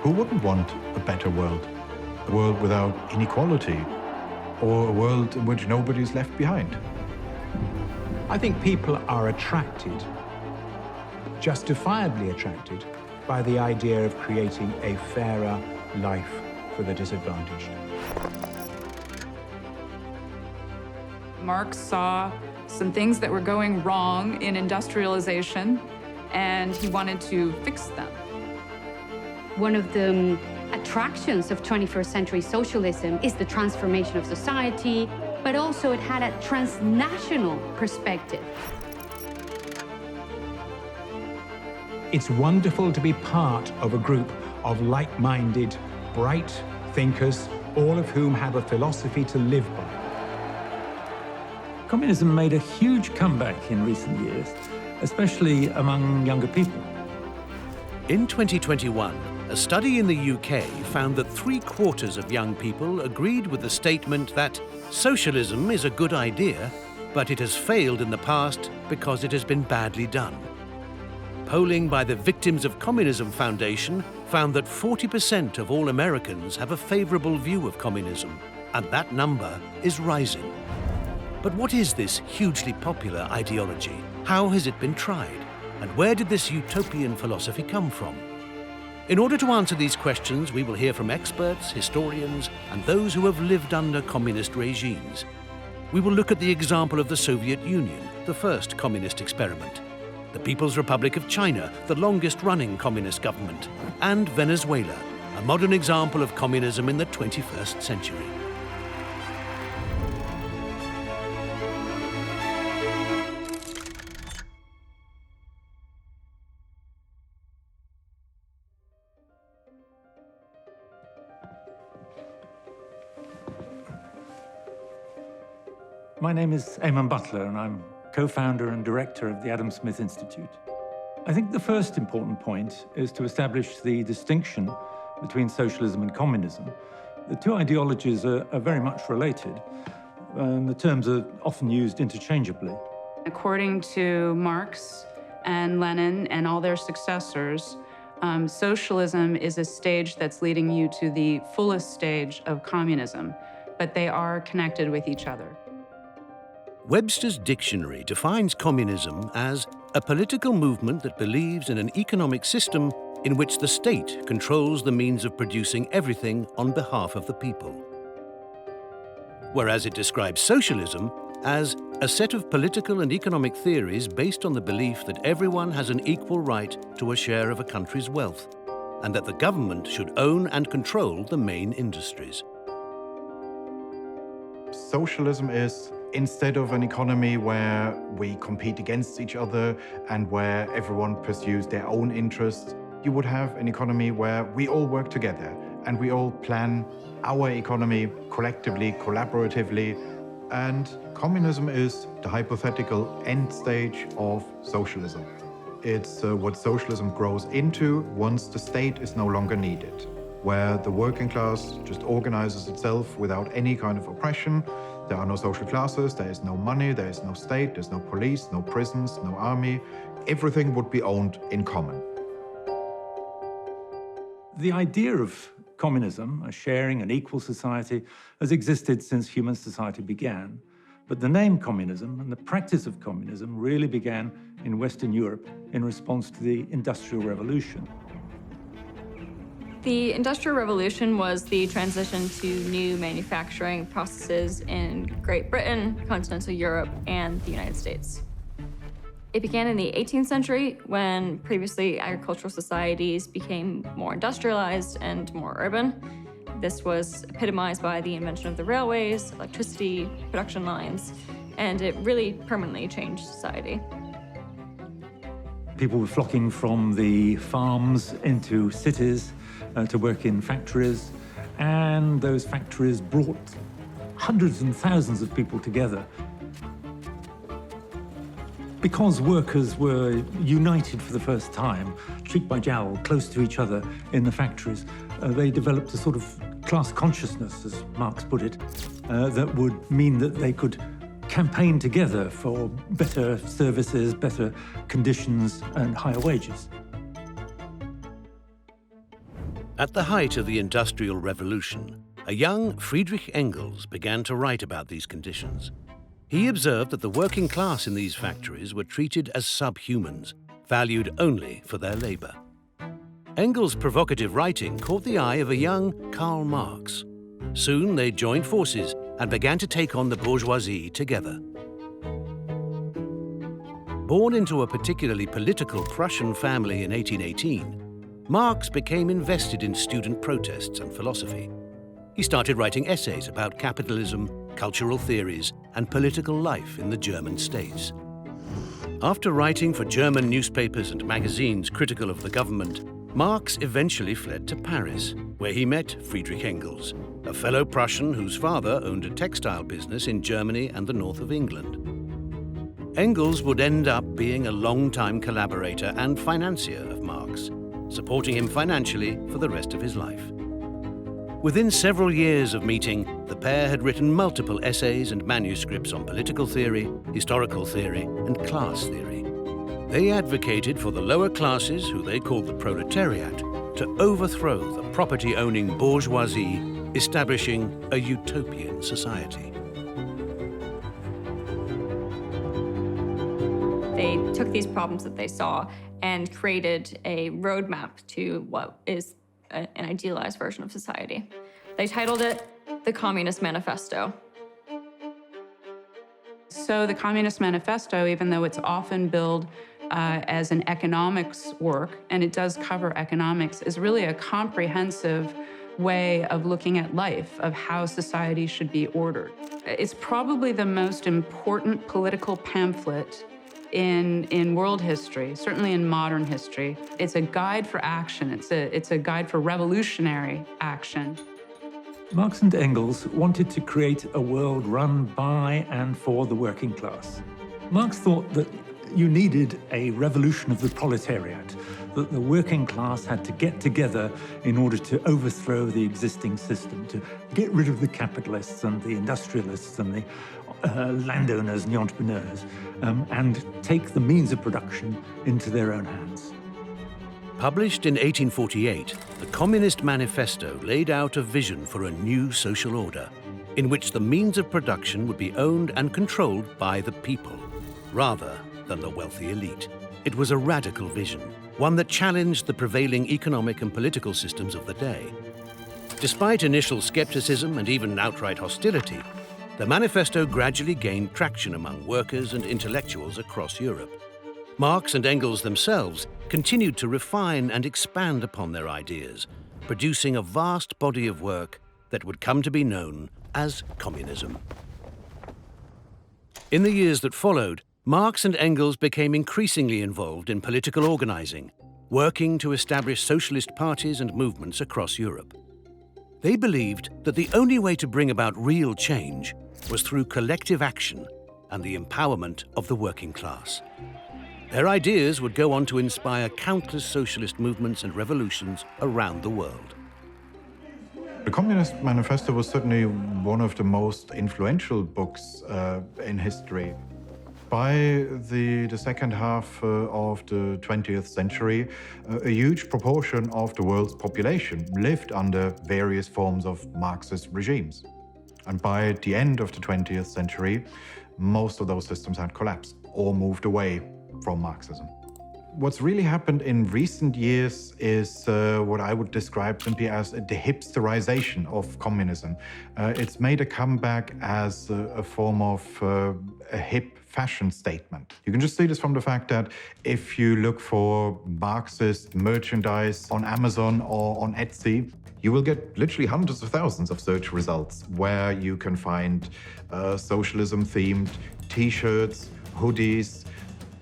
Who wouldn't want a better world? A world without inequality, or a world in which nobody is left behind? I think people are attracted, justifiably attracted, by the idea of creating a fairer life for the disadvantaged. Marx saw some things that were going wrong in industrialization, and he wanted to fix them. One of the attractions of 21st century socialism is the transformation of society, but also it had a transnational perspective. It's wonderful to be part of a group of like-minded, bright thinkers, all of whom have a philosophy to live by. Communism made a huge comeback in recent years, especially among younger people. In 2021, a study in the UK found that 3/4 of young people agreed with the statement that socialism is a good idea, but it has failed in the past because it has been badly done. Polling by the Victims of Communism Foundation found that 40% of all Americans have a favorable view of communism, and that number is rising. But what is this hugely popular ideology? How has it been tried? And where did this utopian philosophy come from? In order to answer these questions, we will hear from experts, historians, and those who have lived under communist regimes. We will look at the example of the Soviet Union, the first communist experiment, the People's Republic of China, the longest-running communist government, and Venezuela, a modern example of communism in the 21st century. My name is Eamon Butler, and I'm co-founder and director of the Adam Smith Institute. I think the first important point is to establish the distinction between socialism and communism. The two ideologies are very much related, and the terms are often used interchangeably. According to Marx and Lenin and all their successors, socialism is a stage that's leading you to the fullest stage of communism, but they are connected with each other. Webster's dictionary defines communism as a political movement that believes in an economic system in which the state controls the means of producing everything on behalf of the people. Whereas it describes socialism as a set of political and economic theories based on the belief that everyone has an equal right to a share of a country's wealth, and that the government should own and control the main industries. Socialism is, instead of an economy where we compete against each other and where everyone pursues their own interests, you would have an economy where we all work together and we all plan our economy collectively, collaboratively. And communism is the hypothetical end stage of socialism. It's what socialism grows into once the state is no longer needed, where the working class just organizes itself without any kind of oppression. There are no social classes, there is no money, there is no state, there's no police, no prisons, no army. Everything would be owned in common. The idea of communism, a sharing and equal society, has existed since human society began. But the name communism and the practice of communism really began in Western Europe in response to the Industrial Revolution. The Industrial Revolution was the transition to new manufacturing processes in Great Britain, continental Europe, and the United States. It began in the 18th century when previously agricultural societies became more industrialized and more urban. This was epitomized by the invention of the railways, electricity, production lines, and it really permanently changed society. People were flocking from the farms into cities to work in factories, and those factories brought hundreds and thousands of people together. Because workers were united for the first time, cheek by jowl, close to each other in the factories, they developed a sort of class consciousness, as Marx put it, that would mean that they could campaign together for better services, better conditions, and higher wages. At the height of the Industrial Revolution, a young Friedrich Engels began to write about these conditions. He observed that the working class in these factories were treated as subhumans, valued only for their labor. Engels' provocative writing caught the eye of a young Karl Marx. Soon they joined forces and began to take on the bourgeoisie together. Born into a particularly political Prussian family in 1818, Marx became invested in student protests and philosophy. He started writing essays about capitalism, cultural theories, and political life in the German states. After writing for German newspapers and magazines critical of the government, Marx eventually fled to Paris, where he met Friedrich Engels, a fellow Prussian whose father owned a textile business in Germany and the north of England. Engels would end up being a long-time collaborator and financier of Marx, supporting him financially for the rest of his life. Within several years of meeting, the pair had written multiple essays and manuscripts on political theory, historical theory, and class theory. They advocated for the lower classes, who they called the proletariat, to overthrow the property-owning bourgeoisie, establishing a utopian society. They took these problems that they saw and created a roadmap to what is an idealized version of society. They titled it the Communist Manifesto. So the Communist Manifesto, even though it's often billed as an economics work, and it does cover economics, is really a comprehensive way of looking at life, of how society should be ordered. It's probably the most important political pamphlet in world history, certainly in modern history. It's a guide for action. It's a guide for revolutionary action. Marx and Engels wanted to create a world run by and for the working class. Marx thought that you needed a revolution of the proletariat, that the working class had to get together in order to overthrow the existing system, to get rid of the capitalists and the industrialists and the landowners and the entrepreneurs, and take the means of production into their own hands. Published in 1848, the Communist Manifesto laid out a vision for a new social order, in which the means of production would be owned and controlled by the people, rather than the wealthy elite. It was a radical vision, one that challenged the prevailing economic and political systems of the day. Despite initial skepticism and even outright hostility, the manifesto gradually gained traction among workers and intellectuals across Europe. Marx and Engels themselves continued to refine and expand upon their ideas, producing a vast body of work that would come to be known as communism. In the years that followed, Marx and Engels became increasingly involved in political organizing, working to establish socialist parties and movements across Europe. They believed that the only way to bring about real change was through collective action and the empowerment of the working class. Their ideas would go on to inspire countless socialist movements and revolutions around the world. The Communist Manifesto was certainly one of the most influential books in history. By the second half of the 20th century, a huge proportion of the world's population lived under various forms of Marxist regimes. And by the end of the 20th century, most of those systems had collapsed or moved away from Marxism. What's really happened in recent years is what I would describe simply as the hipsterization of communism. It's made a comeback as a form of a hip fashion statement. You can just see this from the fact that if you look for Marxist merchandise on Amazon or on Etsy, you will get literally hundreds of thousands of search results where you can find socialism-themed t-shirts, hoodies,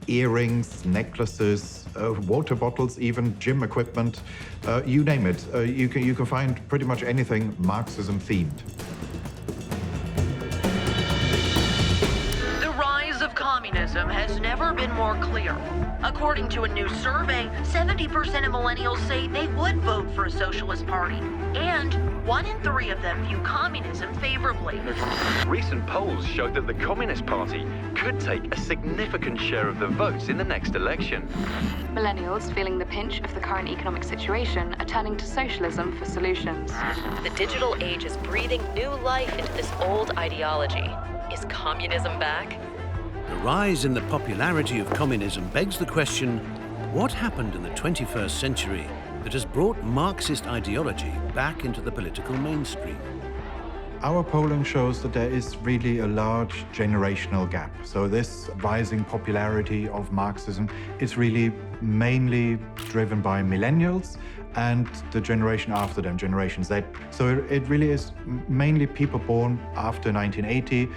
earrings, necklaces, water bottles, even gym equipment, you name it. You can find pretty much anything Marxism-themed. The rise of communism communism has never been more clear. According to a new survey, 70% of millennials say they would vote for a socialist party, and 1 in 3 of them view communism favorably. Recent polls showed that the Communist Party could take a significant share of the votes in the next election. Millennials, feeling the pinch of the current economic situation, are turning to socialism for solutions. The digital age is breathing new life into this old ideology. Is communism back? The rise in the popularity of communism begs the question, what happened in the 21st century that has brought Marxist ideology back into the political mainstream? Our polling shows that there is really a large generational gap. So this rising popularity of Marxism is really mainly driven by millennials and the generation after them, Generation Z. So it really is mainly people born after 1980,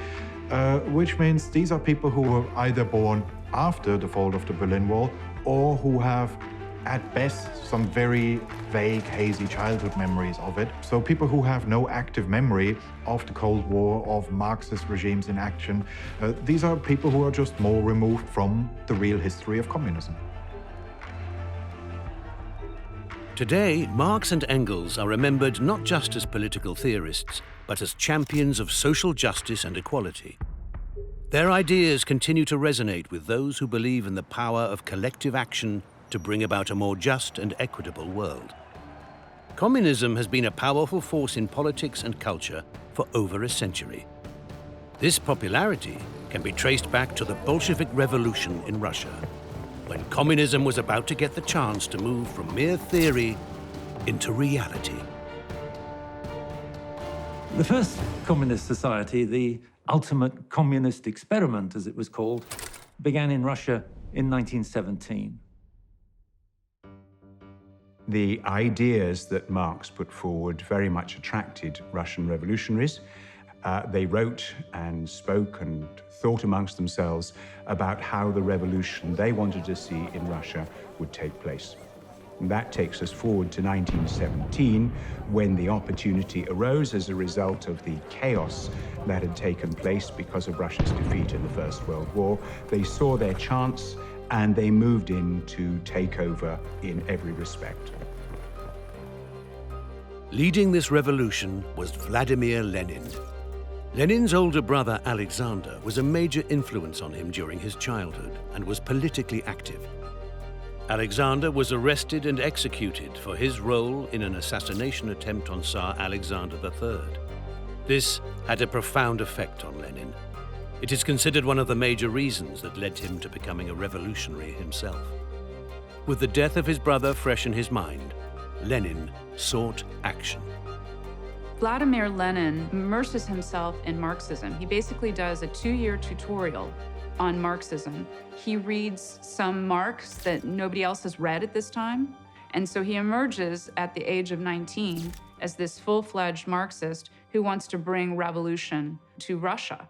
which means these are people who were either born after the fall of the Berlin Wall or who have at best some very vague, hazy childhood memories of it. So people who have no active memory of the Cold War, of Marxist regimes in action, these are people who are just more removed from the real history of communism. Today, Marx and Engels are remembered not just as political theorists, but as champions of social justice and equality. Their ideas continue to resonate with those who believe in the power of collective action to bring about a more just and equitable world. Communism has been a powerful force in politics and culture for over a century. This popularity can be traced back to the Bolshevik Revolution in Russia, when communism was about to get the chance to move from mere theory into reality. The first communist society, the ultimate communist experiment, as it was called, began in Russia in 1917. The ideas that Marx put forward very much attracted Russian revolutionaries. They wrote and spoke and thought amongst themselves about how the revolution they wanted to see in Russia would take place. And that takes us forward to 1917, when the opportunity arose as a result of the chaos that had taken place because of Russia's defeat in the First World War. They saw their chance and they moved in to take over in every respect. Leading this revolution was Vladimir Lenin. Lenin's older brother, Alexander, was a major influence on him during his childhood and was politically active. Alexander was arrested and executed for his role in an assassination attempt on Tsar Alexander III. This had a profound effect on Lenin. It is considered one of the major reasons that led him to becoming a revolutionary himself. With the death of his brother fresh in his mind, Lenin sought action. Vladimir Lenin immerses himself in Marxism. He basically does a 2-year tutorial on Marxism. He reads some Marx that nobody else has read at this time. And so he emerges at the age of 19 as this full-fledged Marxist who wants to bring revolution to Russia.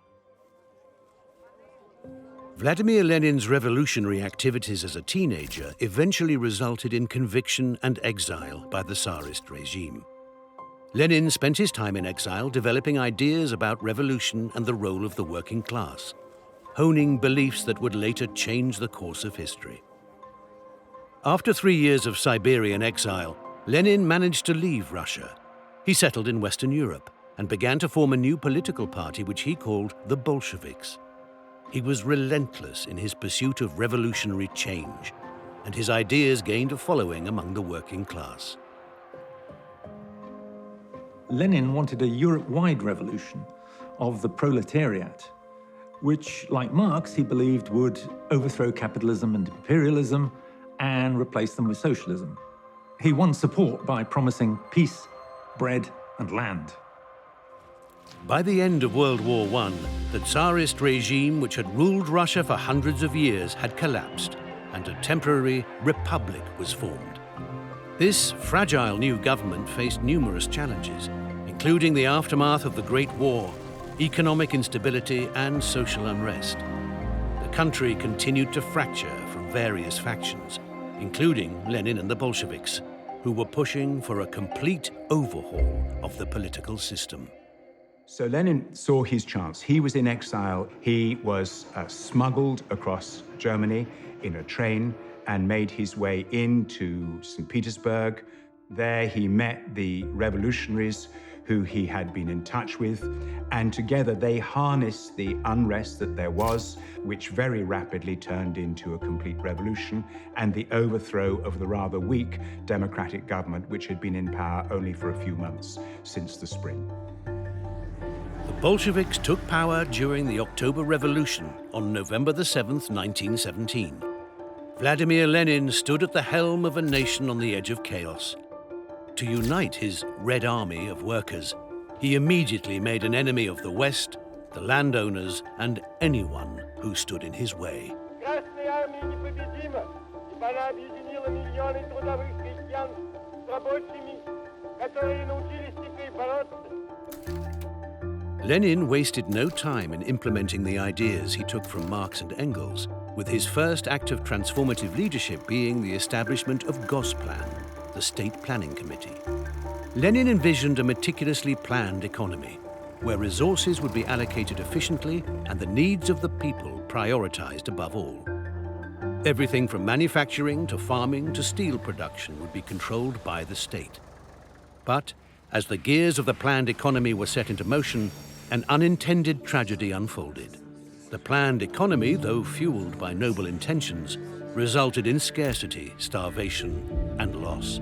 Vladimir Lenin's revolutionary activities as a teenager eventually resulted in conviction and exile by the Tsarist regime. Lenin spent his time in exile developing ideas about revolution and the role of the working class, honing beliefs that would later change the course of history. After 3 years of Siberian exile, Lenin managed to leave Russia. He settled in Western Europe and began to form a new political party which he called the Bolsheviks. He was relentless in his pursuit of revolutionary change, and his ideas gained a following among the working class. Lenin wanted a Europe-wide revolution of the proletariat, which, like Marx, he believed would overthrow capitalism and imperialism and replace them with socialism. He won support by promising peace, bread, and land. By the end of World War I, the Tsarist regime, which had ruled Russia for hundreds of years, had collapsed, and a temporary republic was formed. This fragile new government faced numerous challenges, including the aftermath of the Great War, economic instability, and social unrest. The country continued to fracture from various factions, including Lenin and the Bolsheviks, who were pushing for a complete overhaul of the political system. So Lenin saw his chance. He was in exile. He was smuggled across Germany in a train and made his way into St. Petersburg. There he met the revolutionaries who he had been in touch with, and together they harnessed the unrest that there was, which very rapidly turned into a complete revolution, and the overthrow of the rather weak democratic government which had been in power only for a few months since the spring. The Bolsheviks took power during the October Revolution on November the 7th, 1917. Vladimir Lenin stood at the helm of a nation on the edge of chaos. To unite his Red Army of workers, he immediately made an enemy of the West, the landowners, and anyone who stood in his way. Lenin wasted no time in implementing the ideas he took from Marx and Engels, with his first act of transformative leadership being the establishment of Gosplan, the State Planning Committee. Lenin envisioned a meticulously planned economy, where resources would be allocated efficiently and the needs of the people prioritized above all. Everything from manufacturing to farming to steel production would be controlled by the state. But as the gears of the planned economy were set into motion, an unintended tragedy unfolded. The planned economy, though fueled by noble intentions, resulted in scarcity, starvation, and loss.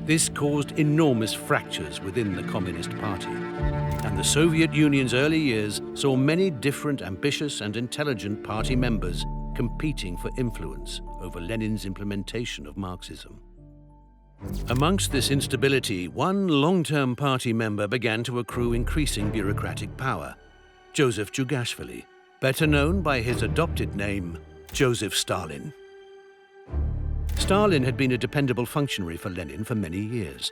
This caused enormous fractures within the Communist Party, and the Soviet Union's early years saw many different ambitious and intelligent party members competing for influence over Lenin's implementation of Marxism. Amongst this instability, one long-term party member began to accrue increasing bureaucratic power, Joseph Jugashvili, better known by his adopted name, Joseph Stalin. Stalin had been a dependable functionary for Lenin for many years.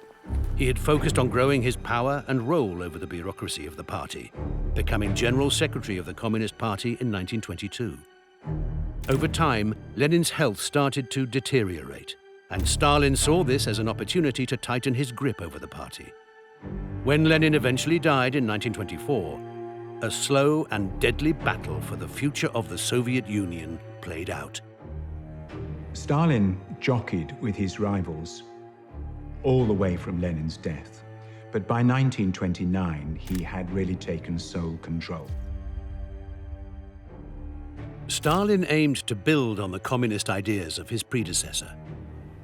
He had focused on growing his power and role over the bureaucracy of the party, becoming General Secretary of the Communist Party in 1922. Over time, Lenin's health started to deteriorate, and Stalin saw this as an opportunity to tighten his grip over the party. When Lenin eventually died in 1924, a slow and deadly battle for the future of the Soviet Union played out. Stalin jockeyed with his rivals all the way from Lenin's death, but by 1929 he had really taken sole control. Stalin aimed to build on the communist ideas of his predecessor.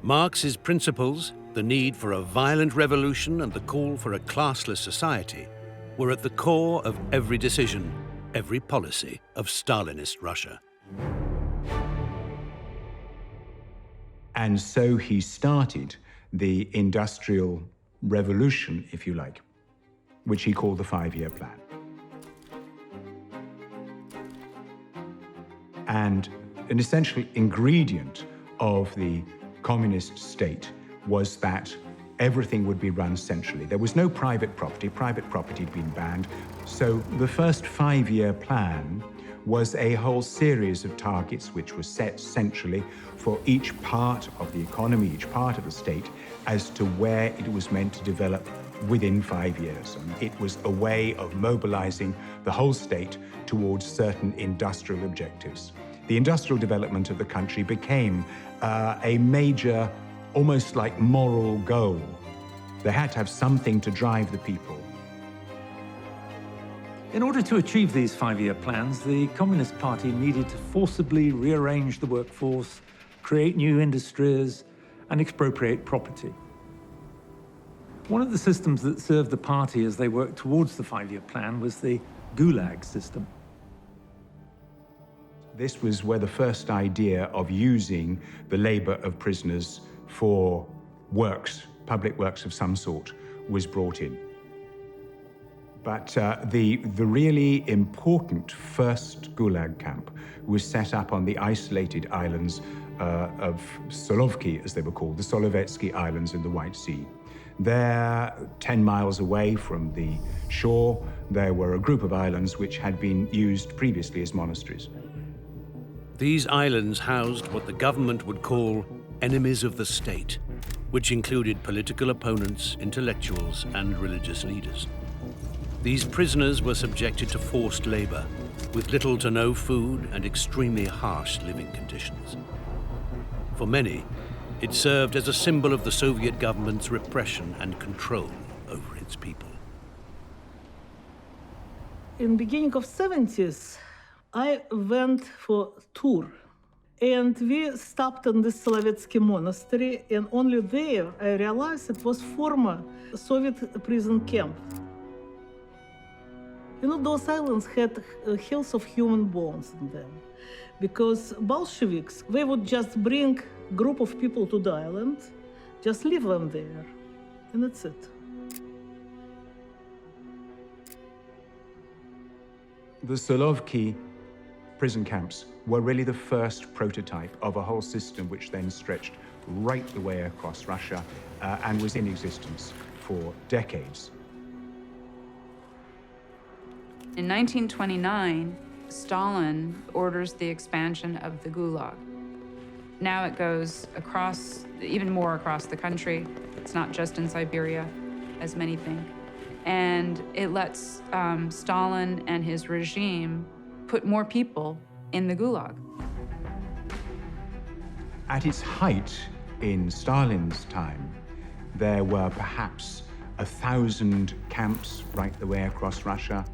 Marx's principles, the need for a violent revolution and the call for a classless society, were at the core of every decision, every policy of Stalinist Russia. And so he started the Industrial Revolution, if you like, which he called the 5-year plan. And an essential ingredient of the communist state was that everything would be run centrally. There was no private property. Private property had been banned. So the first 5-year plan was a whole series of targets which were set centrally for each part of the economy, each part of the state, as to where it was meant to develop within 5 years. And it was a way of mobilizing the whole state towards certain industrial objectives. The industrial development of the country became a major, almost like moral goal. They had to have something to drive the people. In order to achieve these 5-year plans, the Communist Party needed to forcibly rearrange the workforce, create new industries, and expropriate property. One of the systems that served the party as they worked towards the 5-year plan was the Gulag system. This was where the first idea of using the labor of prisoners for works, public works of some sort, was brought in. But the really important first Gulag camp was set up on the isolated islands of Solovki, as they were called, the Solovetsky Islands in the White Sea. There, 10 miles away from the shore, there were a group of islands which had been used previously as monasteries. These islands housed what the government would call enemies of the state, which included political opponents, intellectuals, and religious leaders. These prisoners were subjected to forced labor, with little to no food and extremely harsh living conditions. For many, it served as a symbol of the Soviet government's repression and control over its people. In the beginning of 70s, I went for a tour, and we stopped in the Solovetsky monastery, and only there I realized it was former Soviet prison camp. You know, those islands had hills of human bones in them, because Bolsheviks, they would just bring a group of people to the island, just leave them there, and that's it. The Solovki prison camps were really the first prototype of a whole system which then stretched right the way across Russia and was in existence for decades. In 1929, Stalin orders the expansion of the Gulag. Now it goes across, even more across the country. It's not just in Siberia, as many think. And it lets Stalin and his regime put more people in the Gulag. At its height in Stalin's time, there were perhaps 1,000 camps right the way across Russia,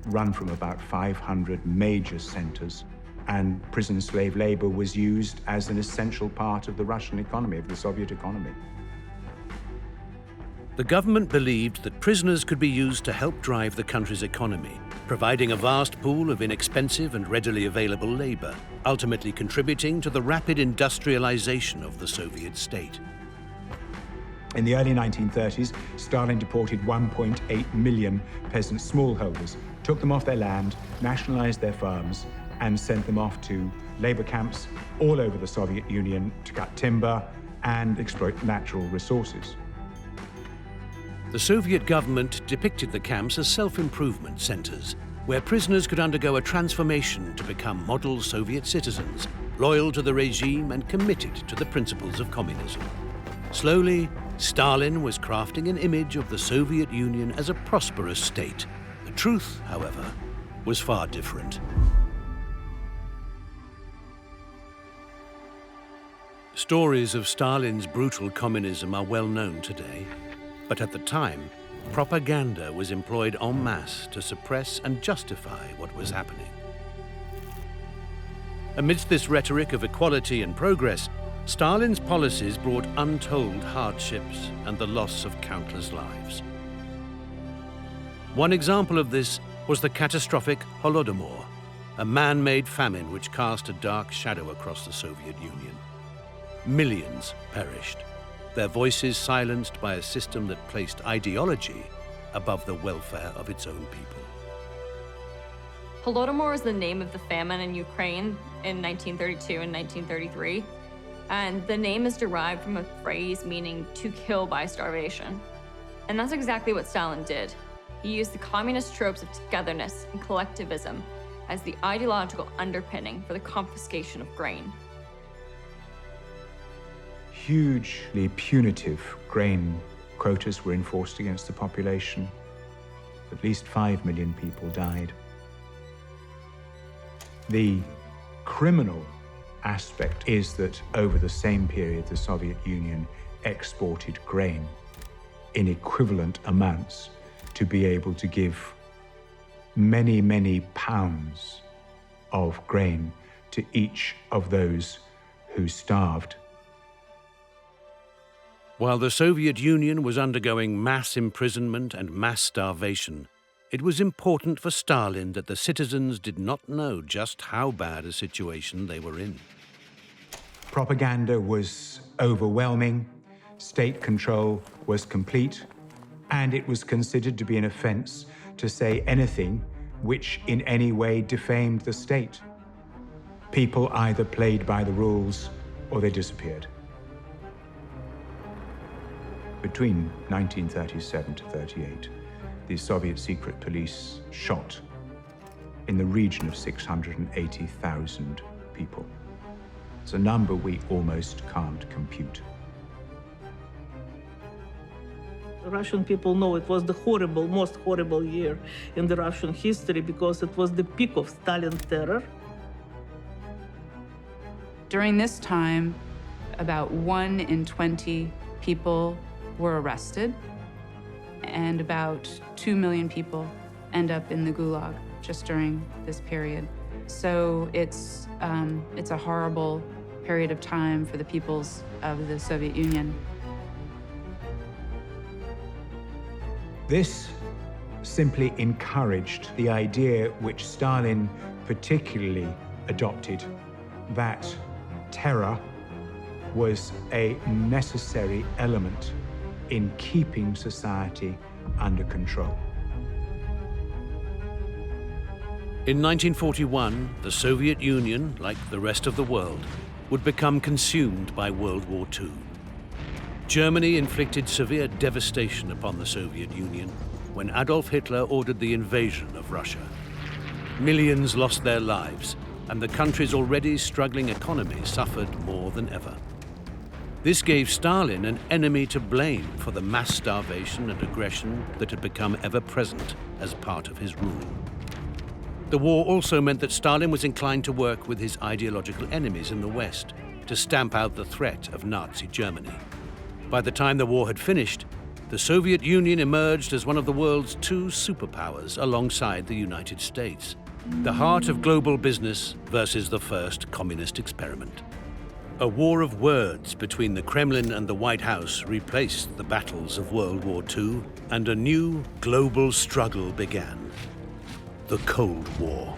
run from about 500 major centers, and prison slave labor was used as an essential part of the Russian economy, of the Soviet economy. The government believed that prisoners could be used to help drive the country's economy, providing a vast pool of inexpensive and readily available labor, ultimately contributing to the rapid industrialization of the Soviet state. In the early 1930s, Stalin deported 1.8 million peasant smallholders, took them off their land, nationalized their farms, and sent them off to labor camps all over the Soviet Union to cut timber and exploit natural resources. The Soviet government depicted the camps as self-improvement centers, where prisoners could undergo a transformation to become model Soviet citizens, loyal to the regime and committed to the principles of communism. Slowly, Stalin was crafting an image of the Soviet Union as a prosperous state. The truth, however, was far different. Stories of Stalin's brutal communism are well known today. But at the time, propaganda was employed en masse to suppress and justify what was happening. Amidst this rhetoric of equality and progress, Stalin's policies brought untold hardships and the loss of countless lives. One example of this was the catastrophic Holodomor, a man-made famine which cast a dark shadow across the Soviet Union. Millions perished, their voices silenced by a system that placed ideology above the welfare of its own people. Holodomor is the name of the famine in Ukraine in 1932 and 1933, and the name is derived from a phrase meaning to kill by starvation. And that's exactly what Stalin did. He used the communist tropes of togetherness and collectivism as the ideological underpinning for the confiscation of grain. Hugely punitive grain quotas were enforced against the population. At least 5 million people died. The criminal aspect is that over the same period, the Soviet Union exported grain in equivalent amounts to be able to give many, many pounds of grain to each of those who starved. While the Soviet Union was undergoing mass imprisonment and mass starvation, it was important for Stalin that the citizens did not know just how bad a situation they were in. Propaganda was overwhelming, state control was complete, and it was considered to be an offense to say anything which in any way defamed the state. People either played by the rules or they disappeared. Between 1937 to 38, the Soviet secret police shot in the region of 680,000 people. It's a number we almost can't compute. Russian people know it was the most horrible year in the Russian history because it was the peak of Stalin terror. During this time, about 1 in 20 people were arrested, and about 2 million people end up in the Gulag just during this period. So it's a horrible period of time for the peoples of the Soviet Union. This simply encouraged the idea which Stalin particularly adopted, that terror was a necessary element in keeping society under control. In 1941, the Soviet Union, like the rest of the world, would become consumed by World War II. Germany inflicted severe devastation upon the Soviet Union when Adolf Hitler ordered the invasion of Russia. Millions lost their lives, and the country's already struggling economy suffered more than ever. This gave Stalin an enemy to blame for the mass starvation and aggression that had become ever present as part of his rule. The war also meant that Stalin was inclined to work with his ideological enemies in the West to stamp out the threat of Nazi Germany. By the time the war had finished, the Soviet Union emerged as one of the world's 2 superpowers alongside the United States, the heart of global business versus the first communist experiment. A war of words between the Kremlin and the White House replaced the battles of World War II, and a new global struggle began: the Cold War.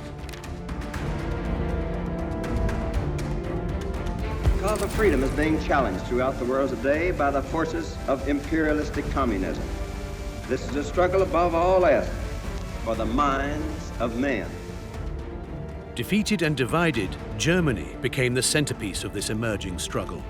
The cause of freedom is being challenged throughout the world today by the forces of imperialistic communism. This is a struggle above all else for the minds of men. Defeated and divided, Germany became the centerpiece of this emerging struggle.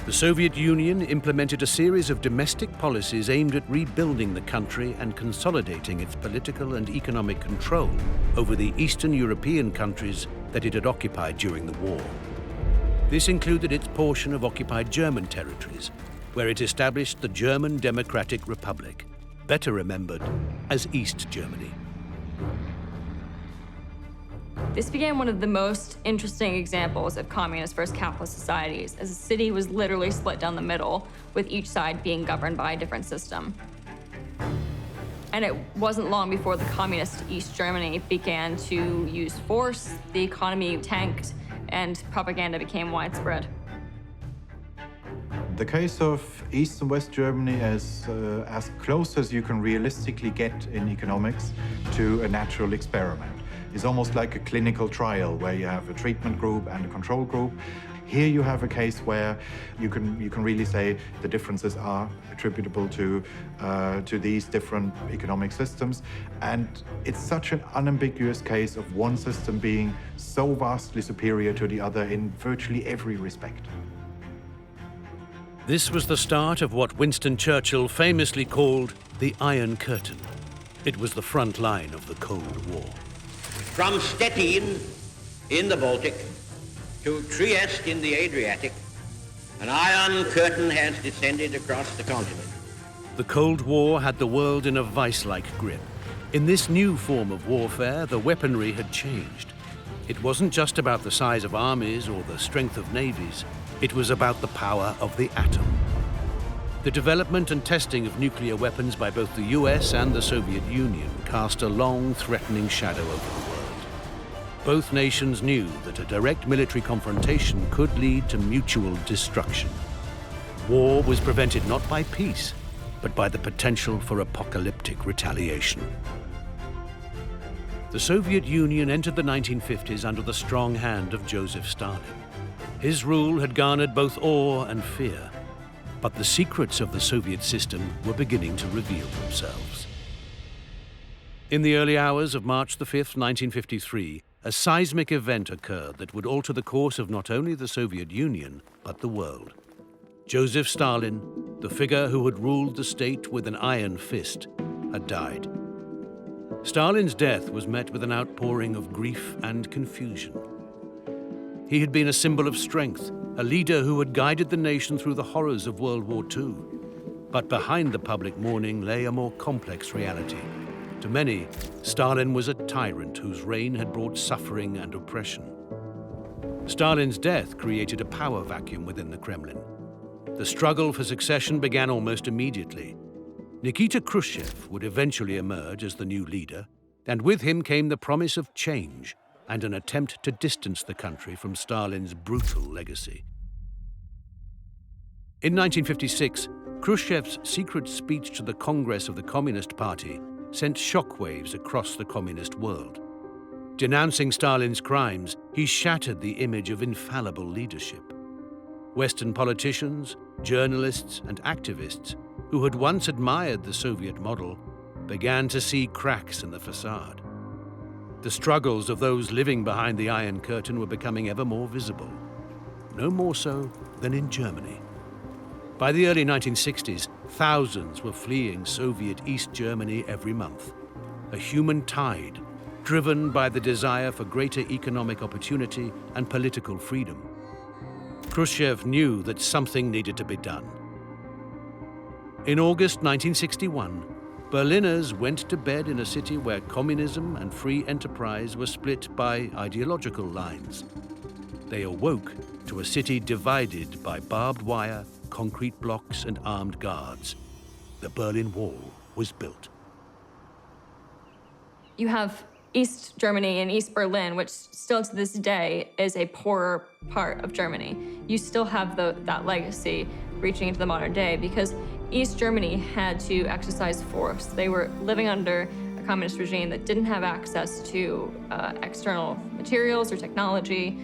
The Soviet Union implemented a series of domestic policies aimed at rebuilding the country and consolidating its political and economic control over the Eastern European countries that it had occupied during the war. This included its portion of occupied German territories, where it established the German Democratic Republic, better remembered as East Germany. This became one of the most interesting examples of communist versus capitalist societies, as the city was literally split down the middle, with each side being governed by a different system. And it wasn't long before the communist East Germany began to use force, the economy tanked, and propaganda became widespread. The case of East and West Germany is as close as you can realistically get in economics to a natural experiment. It's almost like a clinical trial where you have a treatment group and a control group. Here you have a case where you can really say the differences are attributable to these different economic systems. And it's such an unambiguous case of one system being so vastly superior to the other in virtually every respect. This was the start of what Winston Churchill famously called the Iron Curtain. It was the front line of the Cold War. From Stettin in the Baltic to Trieste in the Adriatic, an iron curtain has descended across the continent. The Cold War had the world in a vice-like grip. In this new form of warfare, the weaponry had changed. It wasn't just about the size of armies or the strength of navies. It was about the power of the atom. The development and testing of nuclear weapons by both the US and the Soviet Union cast a long, threatening shadow over the world. Both nations knew that a direct military confrontation could lead to mutual destruction. War was prevented not by peace, but by the potential for apocalyptic retaliation. The Soviet Union entered the 1950s under the strong hand of Joseph Stalin. His rule had garnered both awe and fear, but the secrets of the Soviet system were beginning to reveal themselves. In the early hours of March the 5th, 1953, a seismic event occurred that would alter the course of not only the Soviet Union, but the world. Joseph Stalin, the figure who had ruled the state with an iron fist, had died. Stalin's death was met with an outpouring of grief and confusion. He had been a symbol of strength, a leader who had guided the nation through the horrors of World War II. But behind the public mourning lay a more complex reality. To many, Stalin was a tyrant whose reign had brought suffering and oppression. Stalin's death created a power vacuum within the Kremlin. The struggle for succession began almost immediately. Nikita Khrushchev would eventually emerge as the new leader, and with him came the promise of change and an attempt to distance the country from Stalin's brutal legacy. In 1956, Khrushchev's secret speech to the Congress of the Communist Party sent shockwaves across the communist world. Denouncing Stalin's crimes, he shattered the image of infallible leadership. Western politicians, journalists, and activists who had once admired the Soviet model began to see cracks in the facade. The struggles of those living behind the Iron Curtain were becoming ever more visible, no more so than in Germany. By the early 1960s, thousands were fleeing Soviet East Germany every month, a human tide driven by the desire for greater economic opportunity and political freedom. Khrushchev knew that something needed to be done. In August 1961, Berliners went to bed in a city where communism and free enterprise were split by ideological lines. They awoke to a city divided by barbed wire, concrete blocks, and armed guards. The Berlin Wall was built. You have East Germany and East Berlin, which still to this day is a poorer part of Germany. You still have that legacy reaching into the modern day because East Germany had to exercise force. They were living under a communist regime that didn't have access to external materials or technology.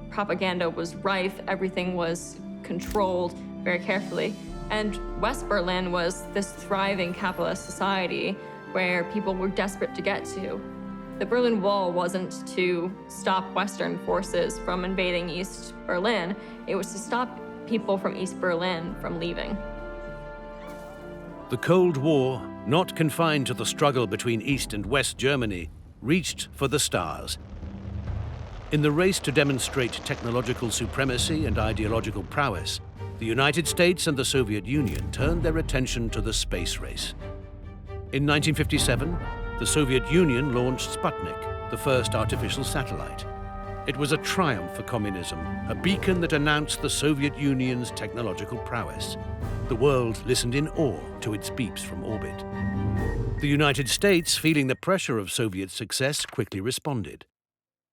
Propaganda was rife, everything was controlled very carefully. And West Berlin was this thriving capitalist society where people were desperate to get to. The Berlin Wall wasn't to stop Western forces from invading East Berlin. It was to stop people from East Berlin from leaving. The Cold War, not confined to the struggle between East and West Germany, reached for the stars. In the race to demonstrate technological supremacy and ideological prowess, the United States and the Soviet Union turned their attention to the space race. In 1957, the Soviet Union launched Sputnik, the first artificial satellite. It was a triumph for communism, a beacon that announced the Soviet Union's technological prowess. The world listened in awe to its beeps from orbit. The United States, feeling the pressure of Soviet success, quickly responded.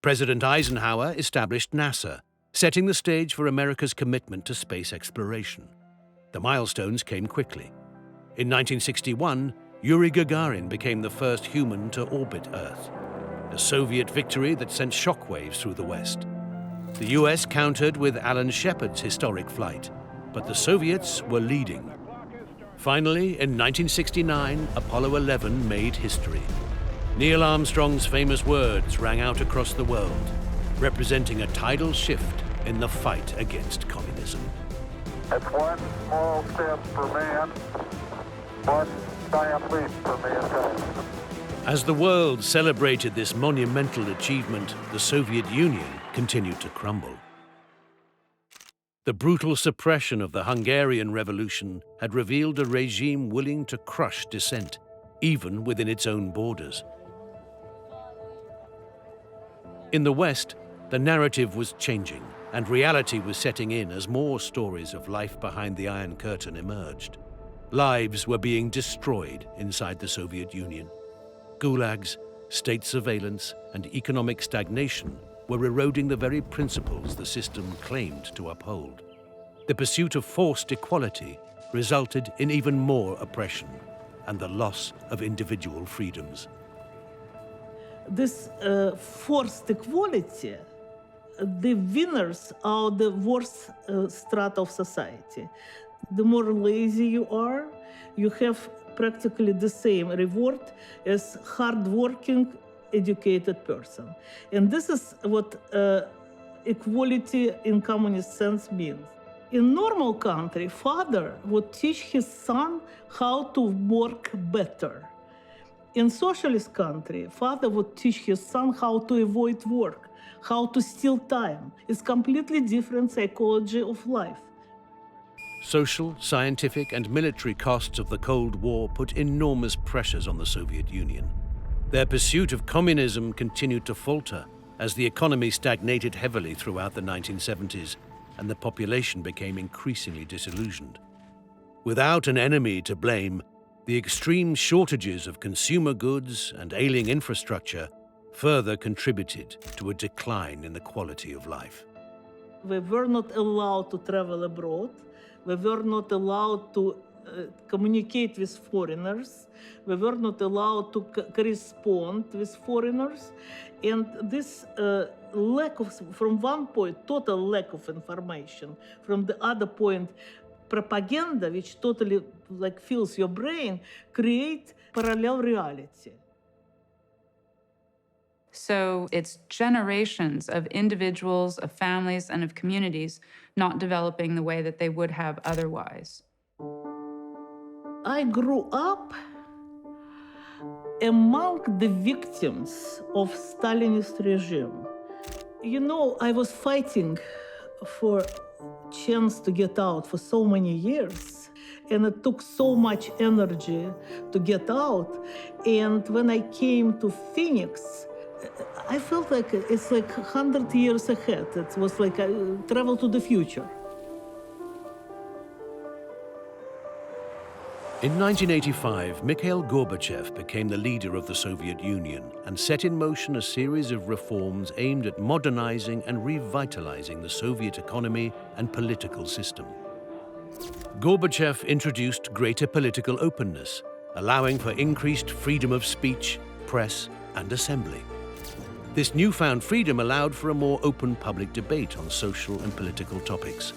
President Eisenhower established NASA, setting the stage for America's commitment to space exploration. The milestones came quickly. In 1961, Yuri Gagarin became the first human to orbit Earth, a Soviet victory that sent shockwaves through the West. The US countered with Alan Shepard's historic flight, but the Soviets were leading. Finally, in 1969, Apollo 11 made history. Neil Armstrong's famous words rang out across the world, representing a tidal shift in the fight against communism. It's one small step for man, one giant leap for mankind. As the world celebrated this monumental achievement, the Soviet Union continued to crumble. The brutal suppression of the Hungarian Revolution had revealed a regime willing to crush dissent, even within its own borders. In the West, the narrative was changing, and reality was setting in as more stories of life behind the Iron Curtain emerged. Lives were being destroyed inside the Soviet Union. Gulags, state surveillance, and economic stagnation were eroding the very principles the system claimed to uphold. The pursuit of forced equality resulted in even more oppression and the loss of individual freedoms. This forced equality, the winners are the worst strata of society. The more lazy you are, you have practically the same reward as hard-working, educated person. And this is what equality in communist sense means. In normal country, father would teach his son how to work better. In socialist country, father would teach his son how to avoid work, how to steal time. It's completely different psychology of life. Social, scientific, and military costs of the Cold War put enormous pressures on the Soviet Union. Their pursuit of communism continued to falter as the economy stagnated heavily throughout the 1970s and the population became increasingly disillusioned. Without an enemy to blame, the extreme shortages of consumer goods and ailing infrastructure further contributed to a decline in the quality of life. We were not allowed to travel abroad. We were not allowed to communicate with foreigners. We were not allowed to correspond with foreigners. And this lack of, from one point, total lack of information. From the other point, propaganda, which totally fills your brain, create parallel reality. So it's generations of individuals, of families, and of communities not developing the way that they would have otherwise. I grew up among the victims of Stalinist regime. You know, I was fighting for chance to get out for so many years, and it took so much energy to get out. And when I came to Phoenix, I felt like it's 100 years ahead. It was like I traveled to the future. In 1985, Mikhail Gorbachev became the leader of the Soviet Union and set in motion a series of reforms aimed at modernizing and revitalizing the Soviet economy and political system. Gorbachev introduced greater political openness, allowing for increased freedom of speech, press, and assembly. This newfound freedom allowed for a more open public debate on social and political topics.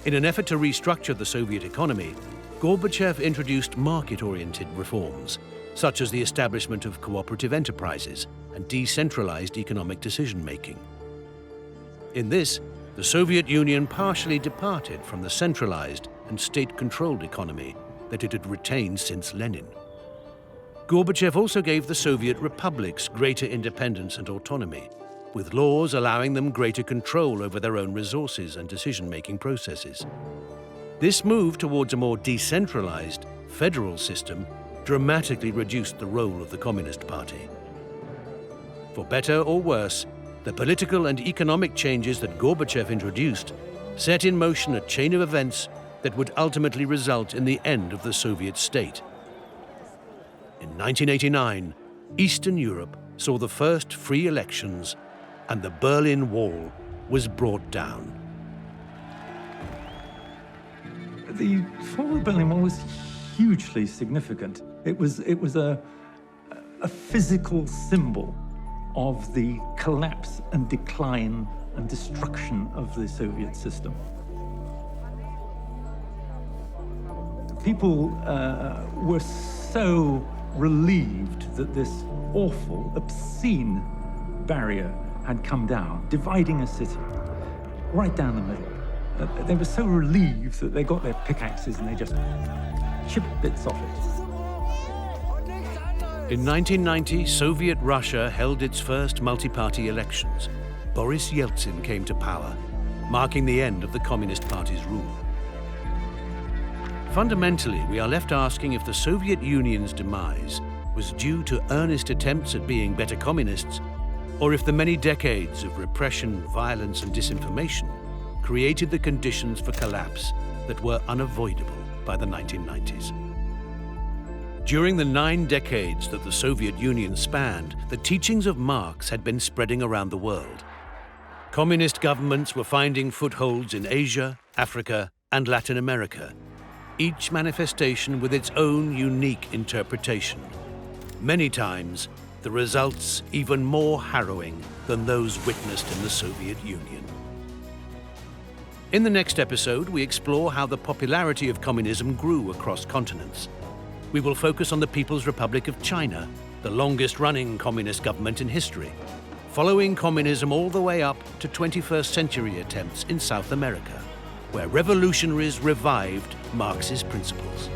In an effort to restructure the Soviet economy, Gorbachev introduced market-oriented reforms, such as the establishment of cooperative enterprises and decentralized economic decision-making. In this, the Soviet Union partially departed from the centralized and state-controlled economy that it had retained since Lenin. Gorbachev also gave the Soviet republics greater independence and autonomy, with laws allowing them greater control over their own resources and decision-making processes. This move towards a more decentralized, federal system dramatically reduced the role of the Communist Party. For better or worse, the political and economic changes that Gorbachev introduced set in motion a chain of events that would ultimately result in the end of the Soviet state. In 1989, Eastern Europe saw the first free elections, and the Berlin Wall was brought down. The fall of the Berlin Wall was hugely significant. It was a physical symbol of the collapse and decline and destruction of the Soviet system. People were so relieved that this awful, obscene barrier had come down, dividing a city right down the middle. They were so relieved that they got their pickaxes and they just chipped bits off it. In 1990, Soviet Russia held its first multi-party elections. Boris Yeltsin came to power, marking the end of the Communist Party's rule. Fundamentally, we are left asking if the Soviet Union's demise was due to earnest attempts at being better communists, or if the many decades of repression, violence, and disinformation created the conditions for collapse that were unavoidable by the 1990s. During the 9 decades that the Soviet Union spanned, the teachings of Marx had been spreading around the world. Communist governments were finding footholds in Asia, Africa, and Latin America, each manifestation with its own unique interpretation. Many times, the results even more harrowing than those witnessed in the Soviet Union. In the next episode, we explore how the popularity of communism grew across continents. We will focus on the People's Republic of China, the longest-running communist government in history, following communism all the way up to 21st century attempts in South America, where revolutionaries revived Marx's principles.